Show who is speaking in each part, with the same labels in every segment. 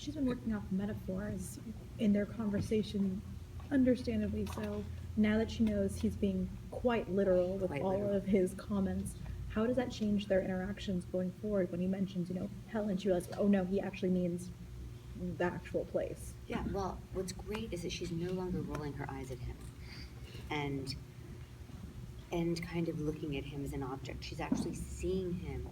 Speaker 1: she's been working off metaphors in their conversation, understandably so. Now that she knows he's being quite literal with
Speaker 2: Quite
Speaker 1: all
Speaker 2: literal.
Speaker 1: of his comments, how does that change their interactions going forward when he mentions, hell, and she realizes, oh no, he actually means the actual place.
Speaker 2: Yeah, well, what's great is that she's no longer rolling her eyes at him and kind of looking at him as an object. She's actually seeing him,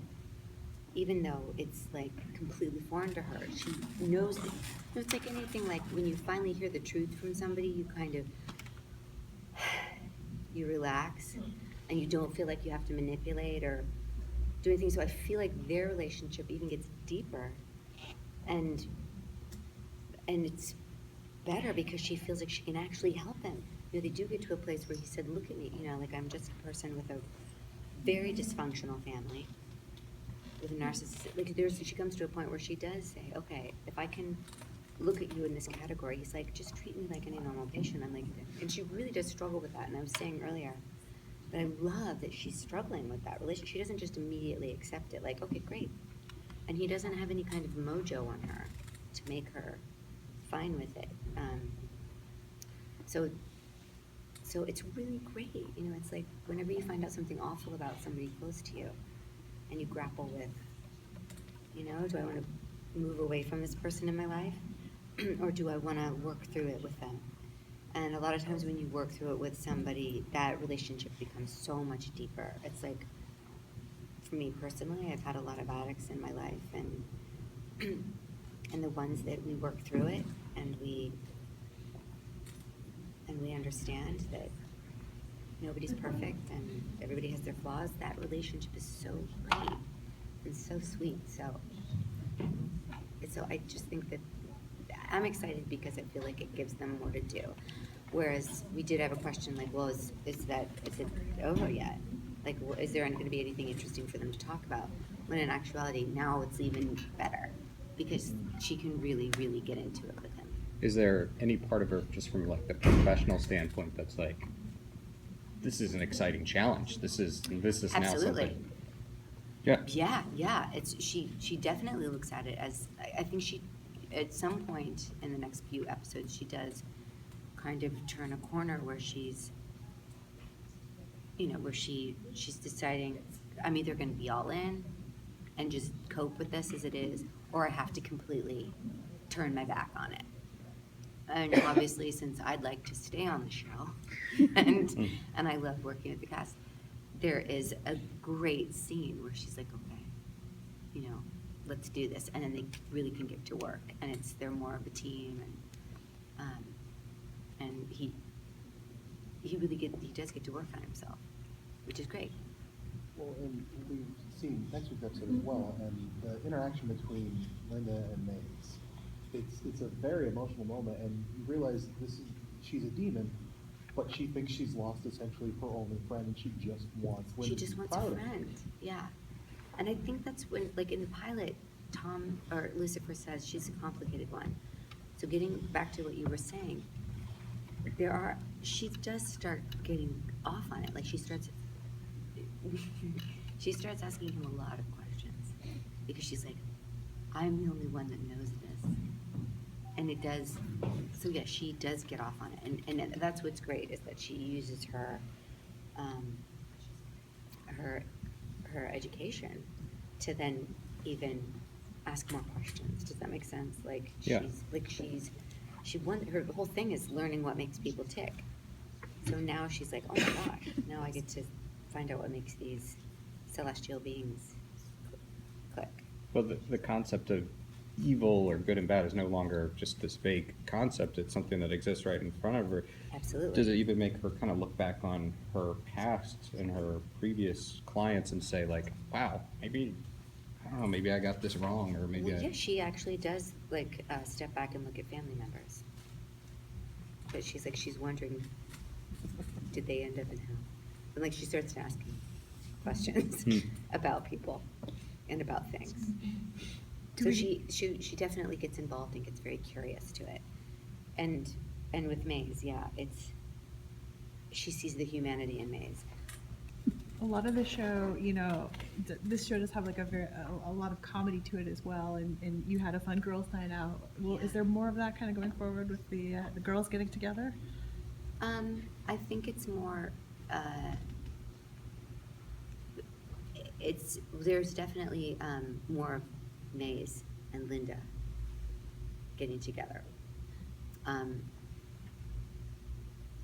Speaker 2: even though it's like completely foreign to her. She knows that, it's like anything, like when you finally hear the truth from somebody, you kind of, you relax and you don't feel like you have to manipulate or do anything. So I feel like their relationship even gets deeper and it's better because she feels like she can actually help him. They do get to a place where he said, look at me, like I'm just a person with a very dysfunctional family, with a narcissist. Like she comes to a point where she does say, okay, if I can look at you in this category, he's like, just treat me like any normal patient. I'm like, and she really does struggle with that. And I was saying earlier, but I love that she's struggling with that relationship. She doesn't just immediately accept it, like, okay, great. And he doesn't have any kind of mojo on her to make her fine with it. So it's really great. It's like whenever you find out something awful about somebody close to you and you grapple with, do I want to move away from this person in my life or do I want to work through it with them? And a lot of times when you work through it with somebody, that relationship becomes so much deeper. It's like, for me personally, I've had a lot of addicts in my life and and the ones that we work through it and we understand that nobody's perfect and everybody has their flaws, that relationship is so great and so sweet. So I just think that I'm excited because I feel like it gives them more to do. Whereas we did have a question like, well, is it over yet? Like, is there going to be anything interesting for them to talk about? When in actuality, now it's even better because she can really, really get into it with him.
Speaker 3: Is there any part of her, just from like the professional standpoint, that's like, this is an exciting challenge. This is now
Speaker 2: Absolutely.
Speaker 3: something. Yeah.
Speaker 2: Yeah. She definitely looks at it as, I think she, at some point in the next few episodes, she does kind of turn a corner where she's, where she's deciding, I'm either going to be all in and just cope with this as it is, or I have to completely turn my back on it. And obviously, since I'd like to stay on the show, and I love working with the cast, there is a great scene where she's like, okay, let's do this, and then they really can get to work, and they're more of a team, and he does get to work on himself, which is great.
Speaker 4: Well, and we've seen next week's episode as well, and the interaction between Linda and Maze. It's a very emotional moment, and you realize she's a demon, but she thinks she's lost essentially her only friend, and she just wants Linda.
Speaker 2: She just wants a friend, yeah. And I think that's when, like in the pilot, Tom or Lucifer says she's a complicated one. So getting back to what you were saying, she does start getting off on it. Like she starts asking him a lot of questions because she's like, I'm the only one that knows this. And it does, so yeah, she does get off on it. And that's what's great is that she uses her education to then even ask more questions. Does that make sense? Like
Speaker 3: Yeah.
Speaker 2: her whole thing is learning what makes people tick. So now she's like, oh my gosh, now I get to find out what makes these celestial beings click.
Speaker 3: Well, the concept of evil or good and bad is no longer just this vague concept. It's something that exists right in front of her.
Speaker 2: Absolutely.
Speaker 3: Does it even make her kind of look back on her past and her previous clients and say like, wow, maybe, I don't know, maybe I got this wrong, or maybe
Speaker 2: Yeah, she actually does like step back and look at family members. But she's wondering, did they end up in hell? And like she starts asking questions about people and about things. So she definitely gets involved and gets very curious to it. And with Maze, yeah, she sees the humanity in Maze.
Speaker 5: A lot of the show, this show does have like a lot of comedy to it as well, and you had a fun girls' night out. Well, is there more of that kind of going forward with the girls getting together?
Speaker 2: I think it's more, there's definitely more of Maze and Linda getting together. And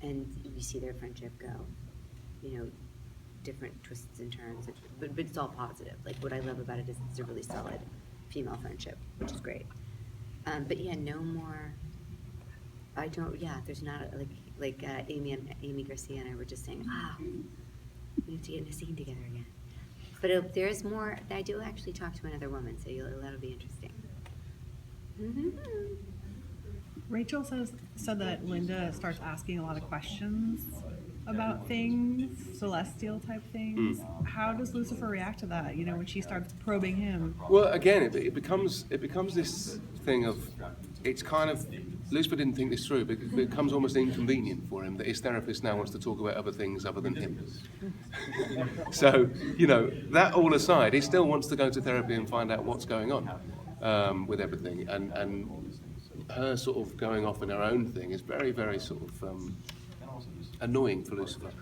Speaker 2: you see their friendship go, different twists and turns, but it's all positive. Like, what I love about it is it's a really solid female friendship, which is great. But yeah, no more, there's not, like Amy Garcia and I were just saying, we have to get in a scene together again. But there's more. I do actually talk to another woman, so that'll be interesting. Mm-hmm.
Speaker 5: Rachel said that Linda starts asking a lot of questions about things, celestial type things. How does Lucifer react to that? When she starts probing him.
Speaker 6: Well, again, it becomes this thing of, it's kind of, Lucifer didn't think this through, but it becomes almost inconvenient for him that his therapist now wants to talk about other things other than him. So, that all aside, he still wants to go to therapy and find out what's going on with everything. And her sort of going off in her own thing is very, very sort of annoying for Lucifer.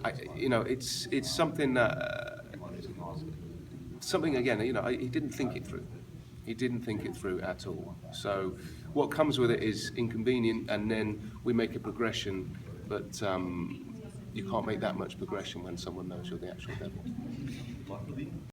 Speaker 6: It's something that, again, he didn't think it through. He didn't think it through at all. So what comes with it is inconvenient, and then we make a progression, but you can't make that much progression when someone knows you're the actual devil.